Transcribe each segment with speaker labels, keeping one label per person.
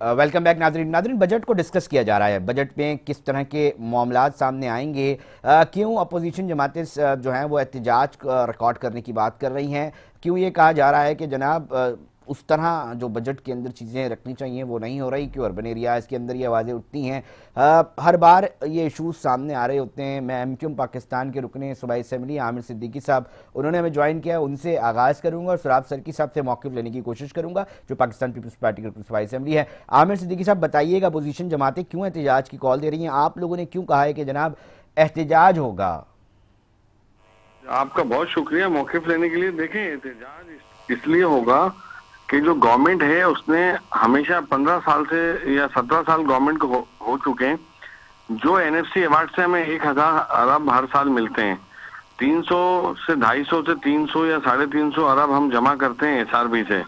Speaker 1: Welcome back नाजरीन। Budget को discuss किया जा रहा है। बजट में किस तरह के मामलात सामने आएंगे, क्यों अपोजिशन जमातें जो हैं वो एहतजाज रिकॉर्ड करने की बात कर रही हैं, क्यों ये कहा जा रहा है कि जनाब उस तरह जो बजट के अंदर चीज़ें रखनी चाहिए वो नहीं हो रही, क्यों अर्बन एरियाज़ के अंदर ये आवाज़ें उठती हैं। हर बार ये इशूज़ सामने आ रहे होते हैं। मैं एमक्यूएम पाकिस्तान के रुकने सूबाई असम्बली आमिर सिद्दीकी साहब, उन्होंने हमें ज्वाइन किया, उनसे आगाज़ करूँगा और फिर आप सरकी साहब से मौक़िफ़ लेने की कोशिश करूँगा जो पाकिस्तान पीपल्स पार्टी के रुकन सूबाई असम्बली है। आमिर सिद्दीकी साहब, बताइएगा अपोजिशन जमातें क्यों एहतजाज की कॉल दे रही हैं? आप लोगों ने क्यों कहा है कि जनाब एहतजाज होगा?
Speaker 2: आपका बहुत शुक्रिया मौक़िफ़ लेने के लिए। देखें, एहतजाज इसलिए होगा कि जो गवर्नमेंट है उसने हमेशा 15 साल से या 17 साल गवर्नमेंट को हो चुके हैं। जो एनएफसी अवार्ड से हमें 1000 अरब हर साल मिलते हैं, 300 से 250 से 300 या 350 अरब हम जमा करते हैं एसआरबी से।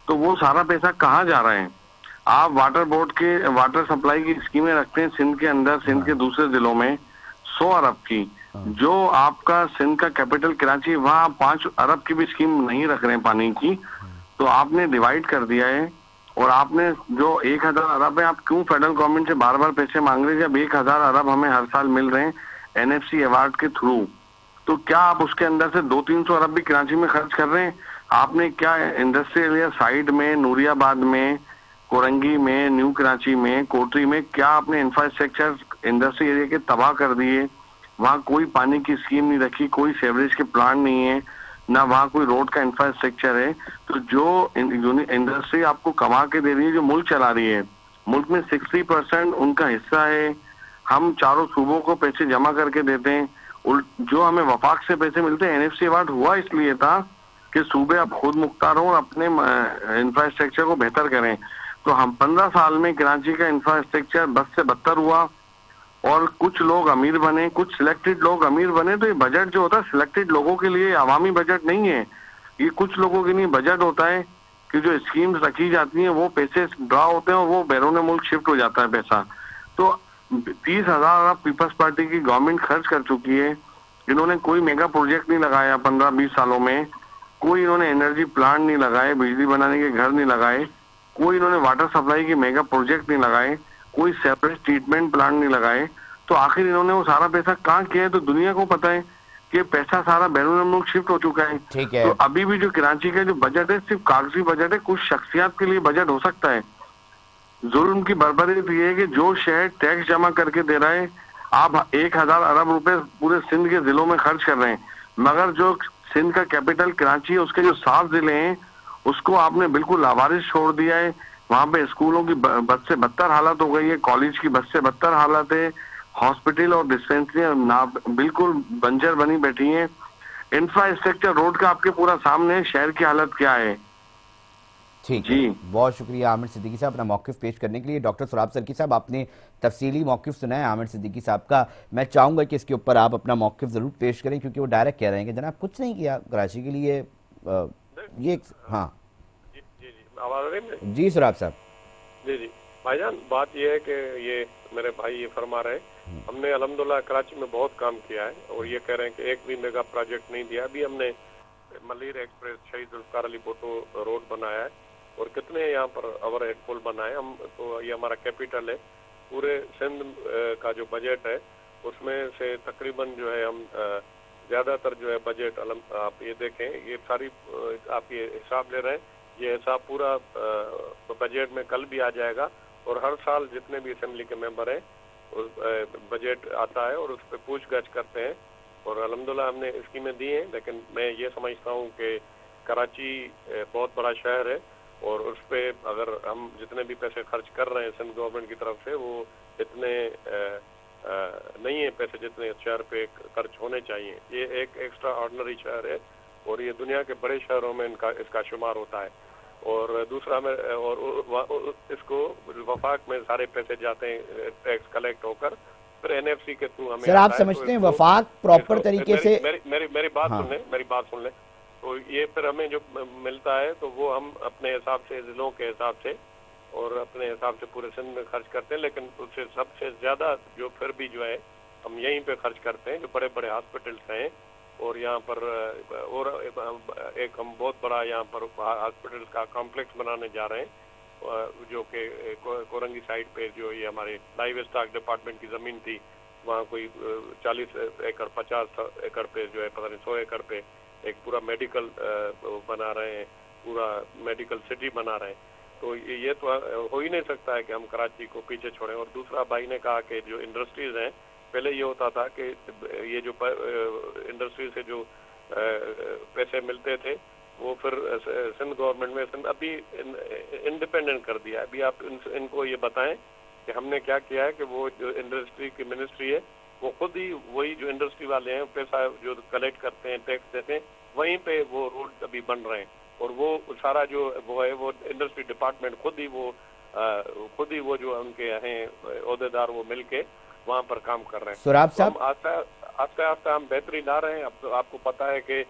Speaker 2: तो वो सारा पैसा कहाँ जा रहा है? आप वाटर बोर्ड के वाटर सप्लाई की स्कीमें रखते हैं सिंध के अंदर, सिंध के
Speaker 1: हाँ।
Speaker 2: दूसरे जिलों में 100 अरब की।
Speaker 1: हाँ।
Speaker 2: जो आपका सिंध का कैपिटल कराची, वहां 5 अरब की भी स्कीम नहीं रख रहे हैं पानी की। तो आपने डिवाइड कर दिया है। और आपने जो 1000 अरब है, आप क्यों फेडरल गवर्नमेंट से बार बार पैसे मांग रहे हैं जब 1000 अरब हमें हर साल मिल रहे हैं एनएफसी अवार्ड के थ्रू? तो क्या आप उसके अंदर से 200-300 अरब भी कराची में खर्च कर रहे हैं? आपने क्या इंडस्ट्रियल एरिया साइड में, नूरियाबाद में, कोरंगी में, न्यू कराची में, कोटरी में क्या आपने इंफ्रास्ट्रक्चर इंडस्ट्री एरिया के तबाह कर दिए? वहां कोई पानी की स्कीम नहीं रखी, कोई सेवरेज के प्लांट नहीं है, ना वहां कोई रोड का इंफ्रास्ट्रक्चर है। तो जो इंडस्ट्री आपको कमा के दे रही है, जो मुल्क चला रही है, मुल्क में 60% उनका हिस्सा है। हम चारों सूबों को पैसे जमा करके देते हैं। जो हमें वफाक से पैसे मिलते हैं, एनएफसी अवार्ड हुआ इसलिए था कि सूबे अब खुद मुख्तार हों और अपने इंफ्रास्ट्रक्चर को बेहतर करें। तो हम 15 साल में कराची का इंफ्रास्ट्रक्चर बद से बदतर हुआ और कुछ लोग अमीर बने, कुछ सिलेक्टेड लोग अमीर बने। तो ये बजट जो होता है सिलेक्टेड लोगों के लिए, अवामी बजट नहीं है। ये कुछ लोगों के लिए बजट होता है कि जो स्कीम्स रखी जाती हैं वो पैसे ड्रा होते हैं और वो बैरून मुल्क शिफ्ट हो जाता है पैसा। तो 30,000 अरब पीपल्स पार्टी की गवर्नमेंट खर्च कर चुकी है। इन्होंने कोई मेगा प्रोजेक्ट नहीं लगाया 15-20 सालों में। कोई इन्होंने एनर्जी प्लांट नहीं लगाए, बिजली बनाने के घर नहीं लगाए, कोई इन्होंने वाटर सप्लाई की मेगा प्रोजेक्ट नहीं लगाए, कोई सेपरेट ट्रीटमेंट प्लांट नहीं लगाए। तो आखिर इन्होंने वो सारा पैसा कहाँ किया है? तो दुनिया को पता है कि पैसा सारा बैरून मुल्क शिफ्ट हो चुका है।
Speaker 1: ठीक
Speaker 2: तो
Speaker 1: है।
Speaker 2: अभी भी जो कराची का जो बजट है सिर्फ कागजी बजट है, कुछ शख्सियात के लिए बजट हो सकता है। जुल्म की बर्बरी तो ये है कि जो शहर टैक्स जमा करके दे रहा है, आप 1000 अरब रुपए पूरे सिंध के जिलों में खर्च कर रहे हैं, मगर जो सिंध का कैपिटल कराची है उसके जो 7 जिले हैं उसको आपने बिल्कुल लावारिस छोड़ दिया है। वहां पे स्कूलों की बद से बदतर हालत हो गई है, कॉलेज की बद से बदतर हालत है, हॉस्पिटल और डिस्पेंसरियां बिल्कुल बंजर बनी बैठी हैं। इंफ्रास्ट्रक्चर रोड का आपके पूरा सामने है, शहर की हालत क्या है।
Speaker 1: ठीक है,
Speaker 2: जी
Speaker 1: बहुत शुक्रिया आमिर सिद्दीकी साहब अपना मौक़िफ़ पेश करने के लिए। डॉक्टर सुराब सरकी साहब, आपने तफसीली मौक़िफ़ सुना है आमिर सिद्दीकी साहब का। मैं चाहूँगा कि इसके ऊपर आप अपना मौक़िफ़ ज़रूर पेश करें, क्योंकि वो डायरेक्ट कह रहे हैं कि जनाब कुछ नहीं किया कराची के लिए। ये हाँ।
Speaker 3: जी जी जी, आवाज आ रही है मेरी?
Speaker 1: जी सुराब साहब।
Speaker 3: जी जी भाईजान, बात ये है कि ये मेरे भाई ये फरमा रहे, हमने अल्हम्दुलिल्लाह कराची में बहुत काम किया है और ये कह रहे हैं कि एक भी मेगा प्रोजेक्ट नहीं दिया। अभी हमने मलीर एक्सप्रेस, शहीद जुल्फ़िकार अली भुट्टो रोड बनाया है और कितने यहाँ पर ओवर हेड पुल बनाए हम। तो ये हमारा कैपिटल है। पूरे सिंध का जो बजट है उसमें से तकरीबन जो है हम ज्यादातर जो है बजट आप ये देखें, ये सारी आप ये हिसाब ले रहे हैं, ये हिसाब पूरा बजट में कल भी आ जाएगा। और हर साल जितने भी असेंबली के मेंबर हैं उस बजट आता है और उस पर पूछगछ करते हैं और अल्हम्दुलिल्लाह हमने स्कीमें दी हैं। लेकिन मैं ये समझता हूँ कि कराची बहुत बड़ा शहर है और उस पर अगर हम जितने भी पैसे खर्च कर रहे हैं सिंध गवर्नमेंट की तरफ से, वो इतने नहीं है पैसे जितने शहर पे खर्च होने चाहिए। ये एक एक्स्ट्रा ऑर्डिनरी शहर है और ये दुनिया के बड़े शहरों में इसका शुमार होता है। और दूसरा में और इसको वफाक में सारे पैसे जाते हैं टैक्स कलेक्ट होकर, फिर एनएफसी के थ्रू हमें
Speaker 1: सर, आप
Speaker 3: आता है। तो
Speaker 1: समझते हैं
Speaker 3: इसको
Speaker 1: वफाक प्रॉपर
Speaker 3: इसको
Speaker 1: तरीके से?
Speaker 3: मेरी बात
Speaker 1: हाँ।
Speaker 3: सुन लें, मेरी बात सुन लें। तो ये फिर हमें जो मिलता है तो वो हम अपने हिसाब से, जिलों के हिसाब से और अपने हिसाब से पूरे सिंध में खर्च करते हैं। लेकिन उससे सबसे ज्यादा जो फिर भी जो है हम यहीं पे खर्च करते हैं, जो बड़े बड़े हॉस्पिटल्स हैं। और यहाँ पर और एक हम बहुत बड़ा यहाँ पर हॉस्पिटल का कॉम्प्लेक्स बनाने जा रहे हैं जो कि कोरंगी साइड पे जो ये हमारे लाइव स्टॉक डिपार्टमेंट की जमीन थी, वहाँ कोई 40 एकड़ 50 एकड़ पे जो है पता नहीं 100 एकड़ पे एक पूरा मेडिकल बना रहे हैं, पूरा मेडिकल सिटी बना रहे हैं। तो ये तो हो ही नहीं सकता है कि हम कराची को पीछे छोड़ें। और दूसरा भाई ने कहा कि जो इंडस्ट्रीज हैं, पहले ये होता था कि ये जो इंडस्ट्री से जो पैसे मिलते थे वो फिर सिंध गवर्नमेंट में अभी इंडिपेंडेंट कर दिया है। अभी आप इनको ये बताएं कि हमने क्या किया है कि वो जो इंडस्ट्री की मिनिस्ट्री है वो खुद ही वही जो इंडस्ट्री वाले हैं पैसा जो कलेक्ट करते हैं, टैक्स देते हैं, वहीं पे वो रोड अभी बन रहे हैं। और वो सारा जो वो है वो इंडस्ट्री डिपार्टमेंट खुद ही वो जो उनके हैं ओहदेदार वो मिलके वहाँ पर काम कर रहे हैं।
Speaker 1: सुराब साहब,
Speaker 3: तो आस्ते आस्ते हम बेहतरी ला रहे हैं। अब तो आपको पता है कि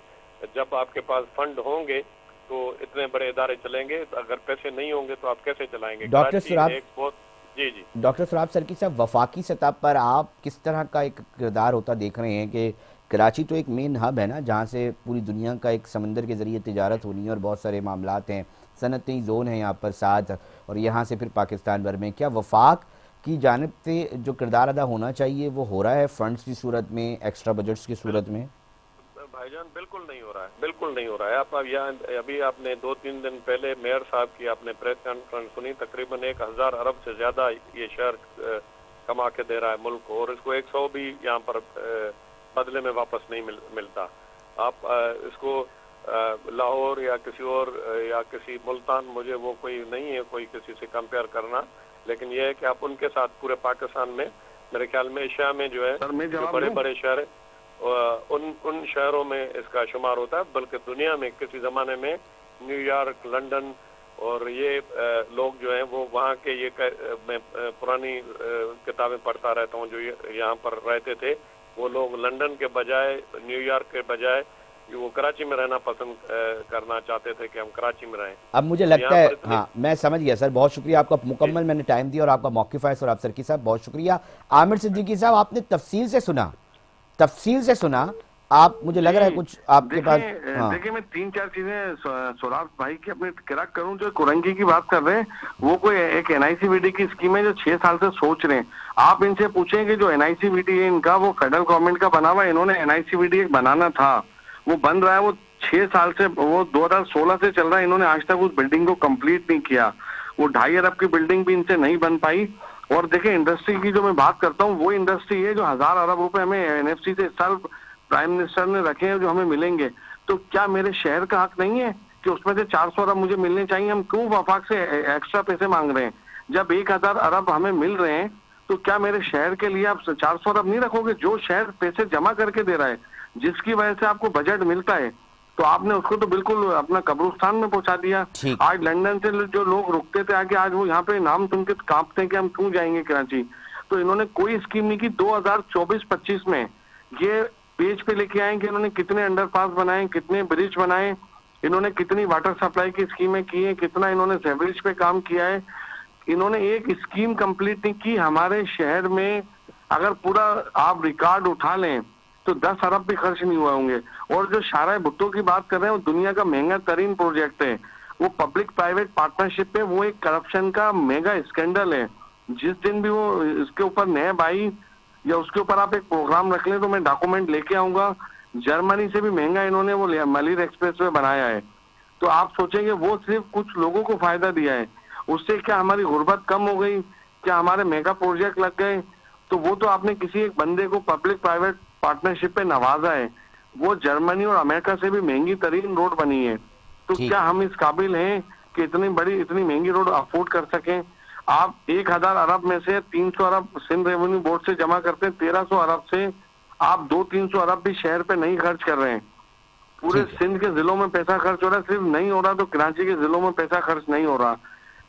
Speaker 3: जब आपके पास फंड होंगे तो इतने बड़े इदारे चलेंगे, तो अगर पैसे नहीं होंगे तो आप कैसे चलाएंगे?
Speaker 1: डॉक्टर सुराब,
Speaker 3: जी जी
Speaker 1: डॉक्टर सुराब सर्की साहब, वफाकी सतह पर आप किस तरह का एक किरदार होता देख रहे हैं कि कराची तो एक मेन हब है ना, जहाँ से पूरी दुनिया का एक समंदर के ज़रिए तिजारत होनी है और बहुत सारे मामलात हैं, सनती जोन है यहाँ पर साथ, और यहाँ से फिर पाकिस्तान भर में। क्या वफाक की जानिब से जो किरदार अदा होना चाहिए वो हो रहा है फंड्स की सूरत में, एक्स्ट्रा बजट्स की सूरत में?
Speaker 3: भाईजान बिल्कुल नहीं हो रहा है, बिल्कुल नहीं हो रहा है। आप यहाँ अभी आपने 2-3 दिन पहले मेयर साहब की आपने प्रेस कॉन्फ्रेंस सुनी, तकरीबन 1000 अरब से ज्यादा ये शहर कमा के दे रहा है मुल्क को, और इसको 100 भी यहाँ पर बदले में वापस नहीं मिलता। आप इसको लाहौर या किसी मुल्तान, मुझे वो कोई नहीं है कोई किसी से कंपेयर करना, लेकिन यह है कि आप उनके साथ पूरे पाकिस्तान में मेरे ख्याल में एशिया में जो है जो बड़े बड़े शहर है उन शहरों में इसका शुमार होता है। बल्कि दुनिया में किसी जमाने में न्यूयॉर्क, लंदन और ये लोग जो हैं वो वहाँ के ये मैं पुरानी किताबें पढ़ता रहता हूँ जो यहाँ पर रहते थे, वो लोग लंदन के बजाय, न्यूयॉर्क के बजाय वो कराची में रहना पसंद करना चाहते थे कि हम कराची में रहें।
Speaker 1: अब मुझे लगता है, हाँ मैं समझ गया सर, बहुत शुक्रिया आपका, मुकम्मल मैंने टाइम दिया और आपका मौक़िफ़ है सर। आप सर्की साहब बहुत शुक्रिया। आमिर सिद्दीकी साहब, आपने तफसील से सुना, आप मुझे लग रहा है कुछ आपके पास। हाँ।
Speaker 2: देखिए मैं 3-4 चीजें सुराब भाई की अपने क्रैक करूं। जो कोरंगी की बात कर रहे हैं वो कोई एक NICVD की स्कीम है जो 6 साल से सोच रहे हैं। आप इनसे पूछें कि जो NICVD है इनका वो फेडरल गवर्नमेंट का बना हुआ, इन्होंने NICVD एक बनाना था, वो बन रहा है, वो 6 साल से, वो 2016 से चल रहा है, इन्होंने आज तक उस बिल्डिंग को कंप्लीट नहीं किया। वो 2.5 अरब की बिल्डिंग भी इनसे नहीं बन पाई। और देखिए इंडस्ट्री की जो मैं बात करता हूँ वो इंडस्ट्री है जो 1000 अरब रुपए हमें NFC से इस साल प्राइम मिनिस्टर ने रखे हैं जो हमें मिलेंगे। तो क्या मेरे शहर का हक नहीं है कि उसमें से 400 अरब मुझे मिलने चाहिए? हम क्यों वफाक से एक्स्ट्रा पैसे मांग रहे हैं? जब 1000 अरब हमें मिल रहे हैं तो क्या मेरे शहर के लिए आप 400 अरब नहीं रखोगे? जो शहर पैसे जमा करके दे रहा है, जिसकी वजह से आपको बजट मिलता है, तो आपने उसको तो बिल्कुल अपना कब्रिस्तान में पहुंचा दिया। आज लंदन से जो लोग रुकते थे आके, आज वो यहाँ पे नाम सुन के कांपते हैं कि हम क्यों जाएंगे कराची। तो इन्होंने कोई स्कीम नहीं की। 2024-25 में ये पेज पे लेके आए कि इन्होंने कितने अंडरपास बनाए, कितने ब्रिज बनाए, इन्होंने कितनी वाटर सप्लाई की स्कीमें की है, कितना इन्होंने सीवरेज पे काम किया है। इन्होंने एक स्कीम कंप्लीट नहीं की। हमारे शहर में अगर पूरा आप रिकॉर्ड उठा लें तो 10 अरब भी खर्च नहीं हुए होंगे। और जो शाहराह भुट्टो की बात कर रहे हैं वो दुनिया का महंगा तरीन प्रोजेक्ट है, वो पब्लिक प्राइवेट पार्टनरशिप है, वो एक करप्शन का मेगा स्कैंडल है। जिस दिन भी वो इसके ऊपर नैब आई या उसके ऊपर आप एक प्रोग्राम रख लें तो मैं डॉक्यूमेंट लेके आऊंगा। जर्मनी से भी महंगा इन्होंने वो मलिर एक्सप्रेसवे बनाया है। तो आप सोचेंगे वो सिर्फ कुछ लोगों को फायदा दिया है, उससे क्या हमारी गुर्बत कम हो गई? क्या हमारे मेगा प्रोजेक्ट लग गए? तो वो तो आपने किसी एक बंदे को पब्लिक प्राइवेट पार्टनरशिप पे नवाजा है। वो जर्मनी और अमेरिका से भी महंगी तरीन रोड बनी है। तो क्या हम इस काबिल हैं कि इतनी महंगी रोड अफोर्ड कर सकें? आप 1000 अरब में से 300 अरब सिंध रेवेन्यू बोर्ड से जमा करते हैं, 1300 अरब से आप 200-300 अरब भी शहर पे नहीं खर्च कर रहे हैं। पूरे सिंध के जिलों में पैसा खर्च हो रहा है, सिर्फ नहीं हो रहा तो कराची के जिलों में पैसा खर्च नहीं हो रहा।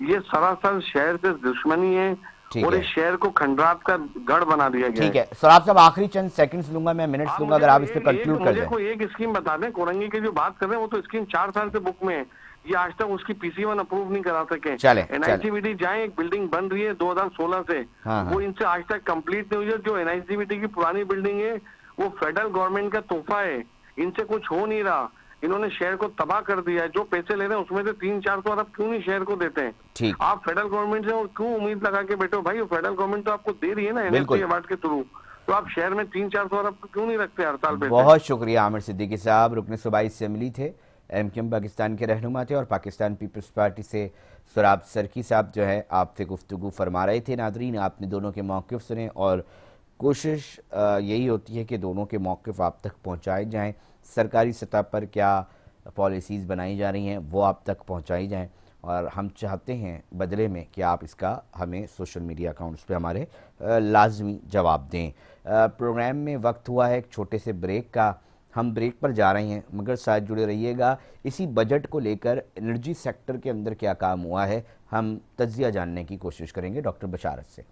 Speaker 2: ये सरासर शहर से दुश्मनी है और इस शहर को खंडरात का गढ़ बना दिया गया।
Speaker 1: ठीक है सर, आप सब आखिरी चंद सेकंड्स लूंगा मैं, मिनट्स लूंगा, अगर आप इस पे कंक्लूड कर दें।
Speaker 2: मुझे एक स्कीम बता दें, कोरंगी की जो बात कर रहे हैं वो तो स्कीम 4 साल से बुक में है, ये आज तक उसकी PC1 अप्रूव नहीं करा सके। NICVD जाए, एक बिल्डिंग बन रही है 2016 से, वो इनसे आज तक कंप्लीट नहीं हुई है। जो NICVD की पुरानी बिल्डिंग है वो फेडरल गवर्नमेंट का तोहफा है, इनसे कुछ हो नहीं रहा। इन्होंने शेयर को तबाह कर दिया है। जो पैसे ले रहे हैं उसमें से 300-400 अरब क्यों नहीं शेयर को देते हैं?
Speaker 1: ठीक,
Speaker 2: आप फेडरल गवर्नमेंट से और क्यों उम्मीद लगा के बैठे हो भाई? फेडरल गवर्नमेंट तो आपको दे रही है ना
Speaker 1: बिल्कुल।
Speaker 2: एनएफटी अवार्ड के थ्रू, तो आप शेयर में 300-400 अरब क्यों नहीं रखते हर साल पैसे?
Speaker 1: बहुत शुक्रिया आमिर सिद्दीकी साहब, रुकन सूबाई असेंबली थे, एमक्यूएम पाकिस्तान के रहनुमा थे, और पाकिस्तान पीपल्स पार्टी से सुराब सरकी साहब जो है आपसे गुफ्तगू फरमा रहे थे। नादरीन, आपने दोनों के मौक़िफ़ सुने और कोशिश यही होती है कि दोनों के मौक़िफ़ आप तक पहुँचाए जाएँ। सरकारी सतह पर क्या पॉलिसीज़ बनाई जा रही हैं वो आप तक पहुँचाई जाएँ, और हम चाहते हैं बदले में कि आप इसका हमें सोशल मीडिया अकाउंट्स पे हमारे लाजमी जवाब दें। प्रोग्राम में वक्त हुआ है एक छोटे से ब्रेक का, हम ब्रेक पर जा रहे हैं, मगर साथ जुड़े रहिएगा। इसी बजट को लेकर एनर्जी सेक्टर के अंदर क्या काम हुआ है, हम तज्जिया जानने की कोशिश करेंगे डॉक्टर बशारत से।